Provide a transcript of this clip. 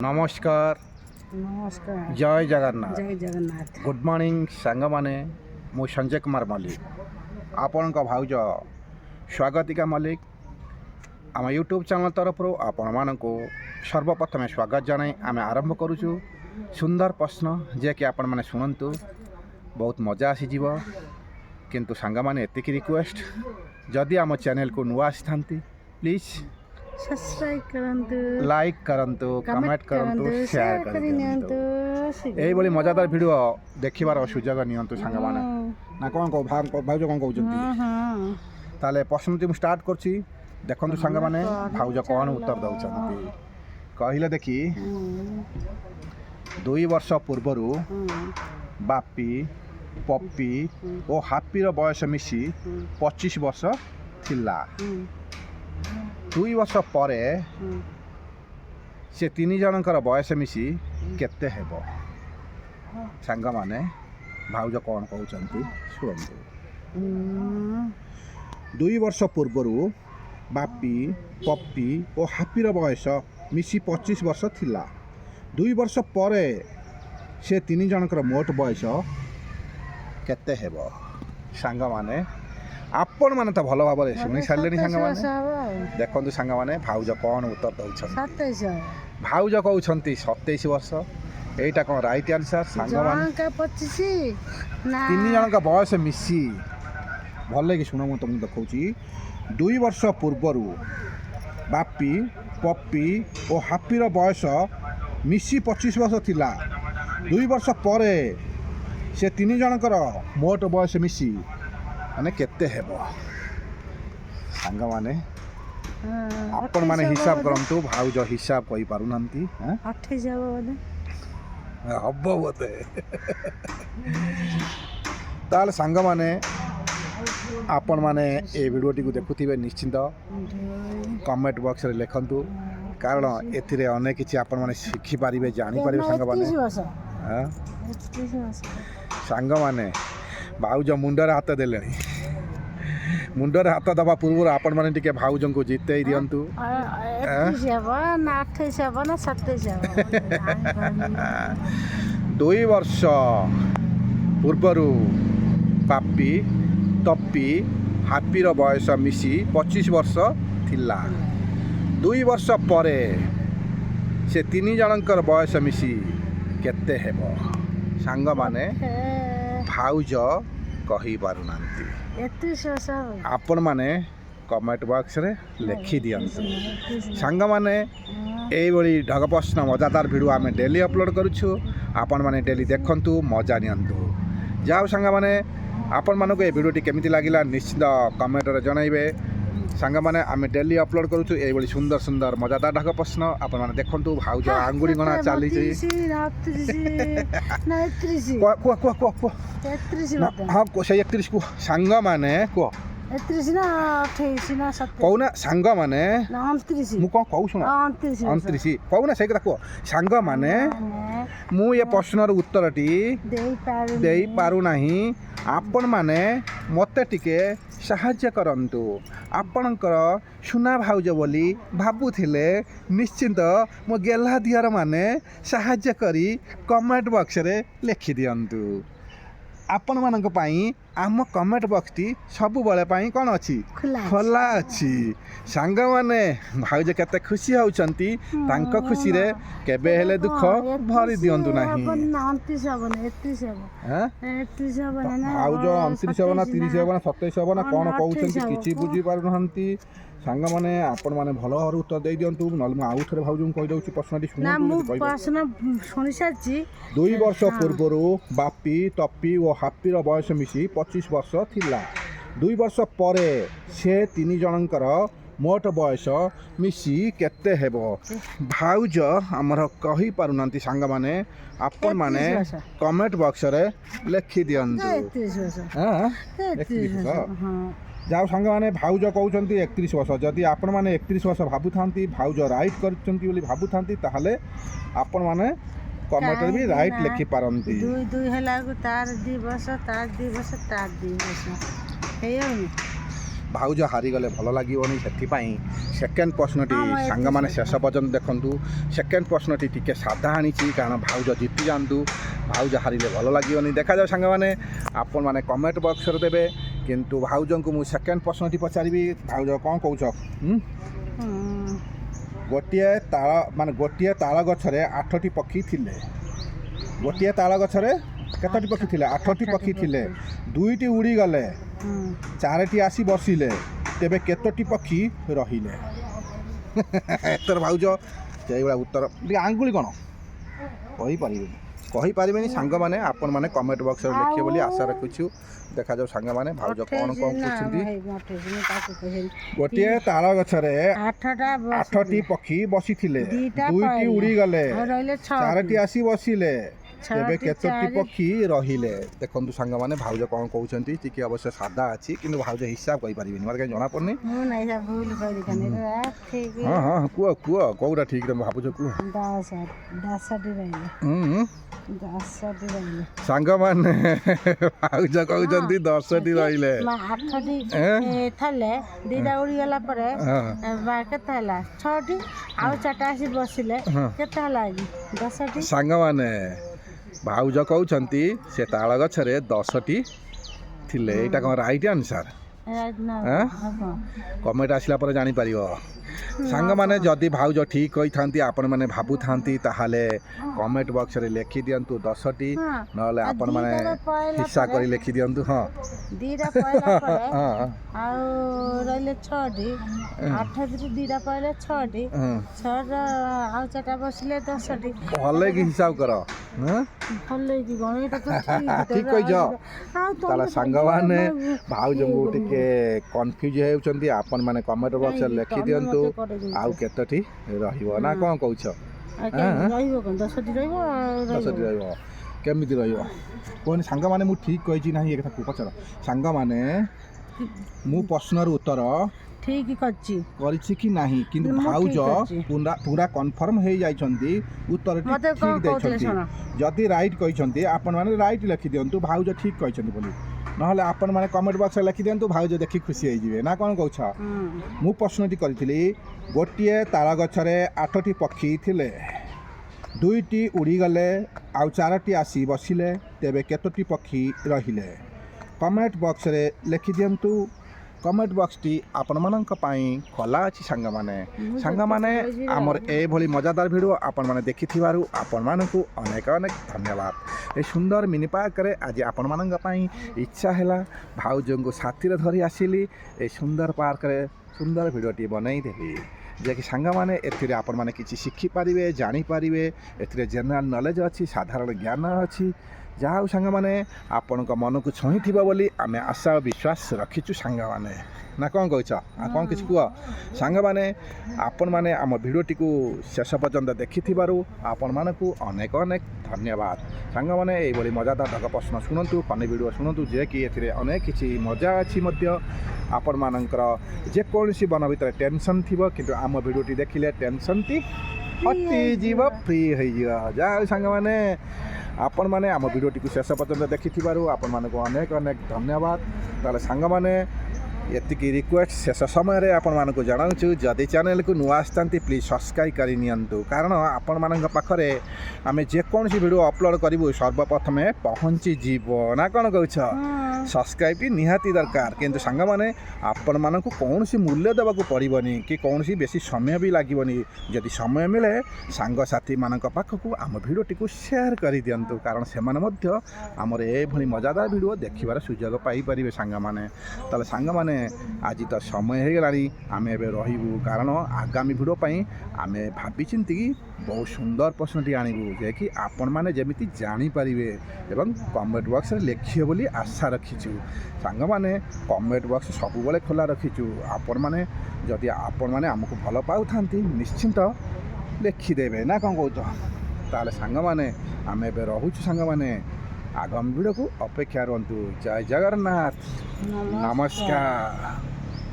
नमस्कार नमस्कार। जय जगन्नाथ जय जगन्नाथ। गुड मॉर्निंग सांग माने मु संजय कुमार मल्लिक आपण भाउज स्वागतिका मल्लिक आम यूट्यूब चैनल तरफ आपण मानक सर्वप्रथमे स्वागत जनाई आम आरंभ करुचु सुंदर प्रश्न जे कि आपण माने शुणु बहुत मजा आसीज किंतु सांग माने एतिक रिक्वेस्ट जदि आम चैनल को नुआ आसी था प्लीज सब्सक्राइब करंतु, लाइक करंतु, कमेंट करंतु, शेयर करंतु। यही भली मजादार वीडियो देखिबार सुजोग नियंतु सांग माने ना कौन को भाउज कौन कहउछंती ताले प्रश्न टी स्टार्ट करछि देखंतु सांग माने भाउज कौन उत्तर दउछंती कहिले देखि 2 वर्ष पूर्वरु बापी पप्पी और हापीर बयस मिसी 25 वर्ष थिला 2 वर्ष पर से 3 जनकर बयस मिसी केते हेबो सांग माने भाउज कौन कहउछंती शुणु 2 वर्ष पूर्वरु बापी पप्पी और हापीर बयस मिसी 25 वर्ष थिला 2 वर्ष पर से 3 जनकर मोट बयस केते हेबो सांग माने आपण माने तो भल भाव शुणी सारे सांग माने देखो सांग माने भाउज कौन उत्तर दउछंती 27 भाउज कहउछंती 27 वर्ष एटा कौन राइट आंसर सांग माने 25 ना 3 जन का बयस मिसी भल कि शुण मु तुमको देखौची 2 वर्ष पूर्वरु बापी पप्पी और हापीर बयस मिसी 25 वर्ष थिला 2 वर्ष पर से 3 जनकर मोट बयस मिसी माने केते हेबो सांग माने आपण माने हिसाब करंतु भाउज हिसाब कहि पारु नांती 28 हबो बोले हब्बो बोते ताल सांग माने आपण माने ए वीडियोटी को देखुथिबे निश्चित कमेंट बॉक्स रे लिखंतु कारण एथिरे अनेक किछि आपण माने शिखि पारिबे जानि पारिबे सांग माने 31 वर्ष हां 31 वर्ष सांग माने भाउज मुंडर हाथ देले मुंडर हाथ दबा पूर्व आपण माने टिके भाउज को जिते दियंतु 31 हबो ना 28 हबो ना 27 हबो 2 वर्ष पूर्वरु पापी तप्पी हापीर बयस मिसी 25 वर्ष थिला 2 वर्ष पर से 3 जनकर बयस मिसी केते हेबो सांग माने भाउज कहि पारु नांती 31 वर्ष आपण माने कमेंट बॉक्स रे लिखि दियंतु सांग माने एई बड़ी ढग प्रश्न मजादार वीडियो आमे डेली अपलोड करूछु आपण माने डेली देखंतु मजा नियंतु जाओ सांग माने आपण मानको ए वीडियोटी केमिति लागिला निश्चित कमेंट रे जणाइबे सांग माने आमे डेली अपलोड करूछु एई बड़ी सुंदर सुंदर मजादार ढग प्रश्न आपण माने देखंतु भाउज आंगुड़ी गणा चाली छी 31 को 33 हाँ को 31 को सांग माने को 31 ना 28 ना 27 कौना सांग माने 29 मु कौन कहू सुना 29 कहू ना से कथा को सांग माने मु ये प्रश्नर उत्तरटी देई पारु नाही आपण माने मते टिके साहाय्य करंतु आपणकर सुना भाउज बोली भाबुथिले निश्चिंत मो गेल्हा दियर माने साहाय्य करी कमेंट बॉक्स रे लिखि दियंतु आपण मानक पई आम कमेंट बॉक्स टी सब बळे पई कोन अछि खोला अछि सांग माने भाउज केते खुशी होउचंती तांको खुशी रे केबे हेले दुख भरी दियंतु नाही 29 हबो ना 31 हबो हां 31 हबो ना भाउज 29 हबो ना 30 हबो ना 27 हबो ना कोन कहउचंती किछि बुझी पारु नहंती सांग माने आपण माने भलो हर उत्तर दे दियंतु नल आउ थरे भाउज कहि दउची प्रश्नटी सुनु ना मु प्रश्न सुनि साची 2 वर्ष पूर्वरु बापी तप्पी और हापीर बयस मिसी 25 वर्ष थिला 2 वर्ष पर से 3 जनकर मोट बयस मिसी केते हेबो भाउज हमर कहि पारु नांती सांग माने आपण माने कमेंट बॉक्स रे लिखि दियंतु 31 वर्ष हां 31 वर्ष हां जाओ सांग माने भाउज कहउचंती 31 वर्ष जदि आपण माने 31 वर्ष भाबु थांती भाउज राइट करचंती बोली भाबु थांती ताहाले आपण माने कमेंट रे भी राइट लिखि पारंती 2 हला को तार 2 वर्ष तार 2 वर्ष तार 2 वर्ष हेयो ଭାଉଜ ହାରିଗଲେ ଭଲ ଲାଗିବନି ସେଥିପାଇଁ ସେକେଣ୍ଡ ପ୍ରଶ୍ନଟି ସାଙ୍ଗମାନେ ଶେଷ ପର୍ଯ୍ୟନ୍ତ ଦେଖନ୍ତୁ। ସେକେଣ୍ଡ ପ୍ରଶ୍ନଟି ଟିକେ ସାଧା ଆଣିଛି କାରଣ ଭାଉଜ ଜିତି ଯାଆନ୍ତୁ, ଭାଉଜ ହାରିଲେ ଭଲ ଲାଗିବନି। ଦେଖାଯାଉ ସାଙ୍ଗମାନେ ଆପଣମାନେ କମେଣ୍ଟ ବକ୍ସରେ ଦେବେ। କିନ୍ତୁ ଭାଉଜଙ୍କୁ ମୁଁ ସେକେଣ୍ଡ ପ୍ରଶ୍ନଟି ପଚାରିବି, ଭାଉଜ କ'ଣ କହୁଛ? ଗୋଟିଏ ତାଳ ଗଛରେ 8ଟି ପକ୍ଷୀ ଥିଲେ। ଗୋଟିଏ ତାଳ ଗଛରେ କେତୋଟି ପକ୍ଷୀ ଥିଲେ? 8ଟି ପକ୍ଷୀ ଥିଲେ। 2ଟି ଉଡ଼ିଗଲେ, 4ଟି ଆସି ବସିଲେ, ତେବେ କେତୋଟି ପକ୍ଷୀ ରହିଲେ? ଏଥର ଭାଉଜ ସେଇଭଳିଆ ଉତ୍ତର ଟିକେ ଆଙ୍ଗୁଳି କ'ଣ କହିପାରିବେନି ସାଙ୍ଗମାନେ ଆପଣମାନେ କମେଣ୍ଟ ବକ୍ସରେ ଲେଖିବେ ବୋଲି ଆଶା ରଖୁଛୁ। ଦେଖାଯାଉ ସାଙ୍ଗମାନେ ଭାଉଜ କ'ଣ କହୁଛନ୍ତି। ଗୋଟିଏ ତାଳ ଗଛରେ 8ଟି ପକ୍ଷୀ ବସିଥିଲେ, 2ଟି ଉଡ଼ିଗଲେ, 4ଟି ଆସି ବସିଲେ, ତେବେ କେତୋଟି ପକ୍ଷୀ ରହିଲେ? ଦେଖନ୍ତୁ ସାଙ୍ଗମାନେ ଭାଉଜ କ'ଣ କହୁଛନ୍ତି। ଟିକେ ଅବଶ୍ୟ ସାଧା ଅଛି କିନ୍ତୁ ଭାଉଜ ହିସାବ କହିପାରିବେନି, ମୋତେ କାହିଁ ଜଣାପଡ଼ୁନି। ହଁ କୁହ କେଉଁଟା ଠିକ୍ ତମେ ଭାବୁଛ କୁହ। ସାଙ୍ଗମାନେ ଭାଉଜ କହୁଛନ୍ତି 10ଟି ରହିଲେ। 8ଟି ଥିଲେ, 2ଟା ଉଡ଼ିଗଲା ପରେ କେତେ ହେଲା? 6ଟି, ଆଉ 4ଟା ଆସି ବସିଲେ, କେତେ ହେଲା? 10ଟି। ସାଙ୍ଗମାନେ ଭାଉଜ କହୁଛନ୍ତି ସେ ତାଳ ଗଛରେ 10ଟି ଥିଲେ। ଏଇଟା କ'ଣ ରାଇଟ୍ ଆନ୍ସର୍? କମେଣ୍ଟ ଆସିଲା ପରେ ଜାଣିପାରିବ। ସାଙ୍ଗମାନେ ଯଦି ଭାଉଜ ଠିକ୍ କହିଥାନ୍ତି ଆପଣମାନେ ଭାବୁଥାନ୍ତି ତାହେଲେ କମେଣ୍ଟ ବକ୍ସରେ ଲେଖିଦିଅନ୍ତୁ 10ଟି, ନହେଲେ ଆପଣମାନେ ହିସାବ କରି ଲେଖିଦିଅନ୍ତୁ। ହଁ 2ଟା ପଇଲା ପରେ ଆଉ ରହିଲେ 6ଟି, 8ରୁ 2ଟା ପଇଲେ 6ଟି, 6ଟା ଆଉ 4ଟା ବସିଲେ 10ଟି। ଭଲକି ହିସାବ କର। ଠିକ୍ କହିଛ। ତାହେଲେ ସାଙ୍ଗମାନେ ଭାଉଜଙ୍କୁ ଟିକେ କନଫ୍ୟୁଜ୍ ହେଉଛନ୍ତି, ଆପଣମାନେ କମେଣ୍ଟ ବକ୍ସରେ ଲେଖିଦିଅନ୍ତୁ ଆଉ କେତୋଟି ରହିବ ନା କ'ଣ କହୁଛ? 10ଟି ରହିବ। କେମିତି ରହିବ କୁହନି ସାଙ୍ଗମାନେ? ମୁଁ ଠିକ୍ କହିଛି ନାହିଁ ଏ କଥାକୁ ପଚାର। ସାଙ୍ଗମାନେ ମୁଁ ପ୍ରଶ୍ନର ଉତ୍ତର ଠିକ୍ କରିଛି କି ନାହିଁ, କିନ୍ତୁ ଭାଉଜ ପୁରା କନଫର୍ମ ହେଇଯାଇଛନ୍ତି ଉତ୍ତରଟି ଠିକ୍ ଦେଇଛନ୍ତି। ଯଦି ରାଇଟ୍ କହିଛନ୍ତି ଆପଣମାନେ ରାଇଟ୍ ଲେଖିଦିଅନ୍ତୁ ଭାଉଜ ଠିକ୍ କହିଛନ୍ତି ବୋଲି, ନହେଲେ ଆପଣମାନେ କମେଣ୍ଟ ବକ୍ସରେ ଲେଖିଦିଅନ୍ତୁ ଭାଉଜ ଦେଖି ଖୁସି ହେଇଯିବେ ନା କ'ଣ କହୁଛ? ମୁଁ ପ୍ରଶ୍ନଟି କରିଥିଲି ଗୋଟିଏ ତାଳ ଗଛରେ 8ଟି ପକ୍ଷୀ ଥିଲେ, 2ଟି ଉଡ଼ିଗଲେ, ଆଉ 4ଟି ଆସି ବସିଲେ, ତେବେ କେତୋଟି ପକ୍ଷୀ ରହିଲେ? କମେଣ୍ଟ ବକ୍ସରେ ଲେଖିଦିଅନ୍ତୁ। କମେଣ୍ଟ ବକ୍ସଟି ଆପଣମାନଙ୍କ ପାଇଁ ଖୋଲା ଅଛି ସାଙ୍ଗମାନେ ଆମର ଏଭଳି ମଜାଦାର ଭିଡ଼ିଓ ଆପଣମାନେ ଦେଖିଥିବାରୁ ଆପଣମାନଙ୍କୁ ଅନେକ ଧନ୍ୟବାଦ। ଏ ସୁନ୍ଦର ମିନି ପାର୍କରେ ଆଜି ଆପଣମାନଙ୍କ ପାଇଁ ଇଚ୍ଛା ହେଲା ଭାଉଜଙ୍କୁ ସାଥିରେ ଧରି ଆସିଲି। ଏ ସୁନ୍ଦର ପାର୍କରେ ସୁନ୍ଦର ଭିଡ଼ିଓଟି ବନେଇଦେଲି ଯାହାକି ସାଙ୍ଗମାନେ ଏଥିରେ ଆପଣମାନେ କିଛି ଶିଖିପାରିବେ, ଜାଣିପାରିବେ। ଏଥିରେ ଜେନେରାଲ୍ ନଲେଜ୍ ଅଛି, ସାଧାରଣ ଜ୍ଞାନ ଅଛି। ଯାହା ହଉ ସାଙ୍ଗମାନେ ଆପଣଙ୍କ ମନକୁ ଛୁଇଁଥିବ ବୋଲି ଆମେ ଆଶା ଓ ବିଶ୍ୱାସ ରଖିଛୁ ସାଙ୍ଗମାନେ, ନା କ'ଣ କହୁଛ? ଆଉ କ'ଣ କିଛି କୁହ ସାଙ୍ଗମାନେ? ଆପଣମାନେ ଆମ ଭିଡ଼ିଓଟିକୁ ଶେଷ ପର୍ଯ୍ୟନ୍ତ ଦେଖିଥିବାରୁ ଆପଣମାନଙ୍କୁ ଅନେକ ଧନ୍ୟବାଦ। ସାଙ୍ଗମାନେ ଏଇଭଳି ମଜାଦାର ଢଗ ପ୍ରଶ୍ନ ଶୁଣନ୍ତୁ, ଫନି ଭିଡ଼ିଓ ଶୁଣନ୍ତୁ, ଯିଏକି ଏଥିରେ ଅନେକ କିଛି ମଜା ଅଛି ମଧ୍ୟ। ଆପଣମାନଙ୍କର ଯେକୌଣସି ମନ ଭିତରେ ଟେନସନ୍ ଥିବ କିନ୍ତୁ ଆମ ଭିଡ଼ିଓଟି ଦେଖିଲେ ଟେନସନ୍ଟି ହଟିଯିବ, ଫ୍ରି ହେଇଯିବ। ଯାହା ହଉ ସାଙ୍ଗମାନେ ଆପଣମାନେ ଆମ ଭିଡ଼ିଓଟିକୁ ଶେଷ ପର୍ଯ୍ୟନ୍ତ ଦେଖିଥିବାରୁ ଆପଣମାନଙ୍କୁ ଅନେକ ଧନ୍ୟବାଦ। ତାହେଲେ ସାଙ୍ଗମାନେ ଏତିକି ରିକ୍ୱେଷ୍ଟ ଶେଷ ସମୟରେ ଆପଣମାନଙ୍କୁ ଜଣାଉଛୁ, ଯଦି ଚ୍ୟାନେଲକୁ ନୂଆ ଆସିଥାନ୍ତି ପ୍ଲିଜ୍ ସବସ୍କ୍ରାଇବ୍ କରିନିଅନ୍ତୁ, କାରଣ ଆପଣମାନଙ୍କ ପାଖରେ ଆମେ ଯେକୌଣସି ଭିଡ଼ିଓ ଅପଲୋଡ଼ କରିବୁ ସର୍ବପ୍ରଥମେ ପହଞ୍ଚିଯିବ ନା କ'ଣ କହୁଛ? ସବସ୍କ୍ରାଇବ୍ ବି ନିହାତି ଦରକାର। କିନ୍ତୁ ସାଙ୍ଗମାନେ ଆପଣମାନଙ୍କୁ କୌଣସି ମୂଲ୍ୟ ଦେବାକୁ ପଡ଼ିବନି କି କୌଣସି ବେଶୀ ସମୟ ବି ଲାଗିବନି। ଯଦି ସମୟ ମିଳେ ସାଙ୍ଗସାଥିମାନଙ୍କ ପାଖକୁ ଆମ ଭିଡ଼ିଓଟିକୁ ସେୟାର କରିଦିଅନ୍ତୁ, କାରଣ ସେମାନେ ମଧ୍ୟ ଆମର ଏଭଳି ମଜାଦାର ଭିଡ଼ିଓ ଦେଖିବାର ସୁଯୋଗ ପାଇପାରିବେ ସାଙ୍ଗମାନେ। ତାହେଲେ ସାଙ୍ଗମାନେ ଆଜି ତ ସମୟ ହେଇଗଲାଣି, ଆମେ ଏବେ ରହିବୁ, କାରଣ ଆଗାମୀ ଭିଡ଼ିଓ ପାଇଁ ଆମେ ଭାବିଚିନ୍ତିକି ବହୁତ ସୁନ୍ଦର ପ୍ରଶ୍ନଟି ଆଣିବୁ ଯାହାକି ଆପଣମାନେ ଯେମିତି ଜାଣିପାରିବେ ଏବଂ କମେଣ୍ଟ ବକ୍ସରେ ଲେଖିବେ ବୋଲି ଆଶା ରଖିଛୁ। ସାଙ୍ଗମାନେ କମେଣ୍ଟ ବକ୍ସ ସବୁବେଳେ ଖୋଲା ରଖିଛୁ। ଆପଣମାନେ ଯଦି ଆପଣମାନେ ଆମକୁ ଭଲ ପାଉଥାନ୍ତି ନିଶ୍ଚିନ୍ତ ଲେଖିଦେବେ ନା କ'ଣ କହୁଛ? ତାହେଲେ ସାଙ୍ଗମାନେ ଆମେ ଏବେ ରହୁଛୁ ସାଙ୍ଗମାନେ, ଆଗାମୀ ଭିଡ଼ିଓକୁ ଅପେକ୍ଷା ରୁହନ୍ତୁ। ଜୟ ଜଗନ୍ନାଥ, ନମସ୍କାର।